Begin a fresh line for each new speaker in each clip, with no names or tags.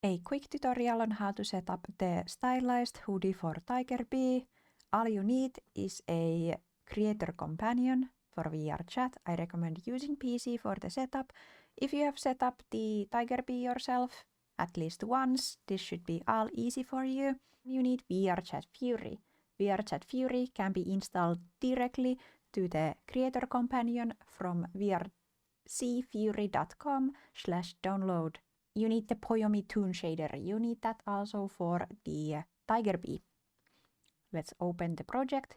a quick tutorial on how to set up the stylized hoodie for Tiger Bee. All you need is a creator companion for VRChat. I recommend using PC for the setup. If you have set up the Tiger Bee yourself at least once, this should be all easy for you. You need VRChat Fury. VRChat Fury can be installed directly to the creator companion from vrcfury.com/download. You need the Poyomi Toon shader. You need that also for the Tiger Bee. Let's open the project.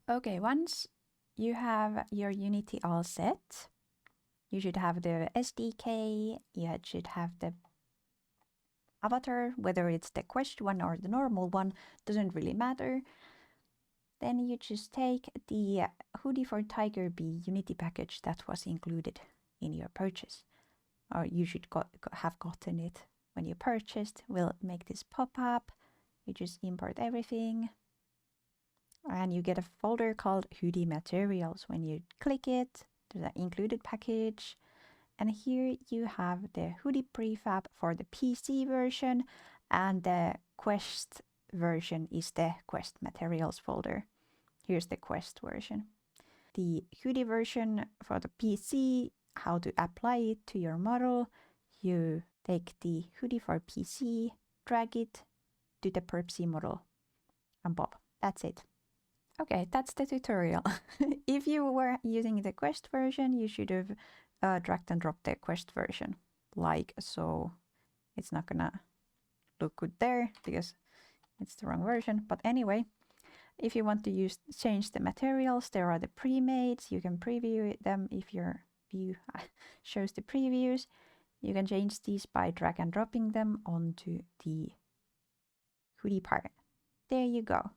Okay, once you have your Unity all set, you should have the SDK, you should have the avatar, whether it's the quest one or the normal one, doesn't really matter. Then you just take the hoodie for Tiger Bee Unity package that was included in your purchase, or you should have gotten it when you purchased. We'll make this pop up. You just import everything and you get a folder called hoodie materials. When you click it, there's an included package, and here you have the hoodie prefab for the PC version, and the quest version is the quest materials folder. Here's the quest version. The hoodie version for the PC, how to apply it to your model. You take the hoodie for PC, drag it to the perp model, and pop. That's it. Okay, that's the tutorial. If you were using the quest version, you should have dragged and dropped the quest version, like so. It's not gonna look good there because it's the wrong version. But anyway, if you want to change the materials, there are the pre-mades. You can preview them if your view shows the previews. You can change these by drag and dropping them onto the hoodie part. There you go.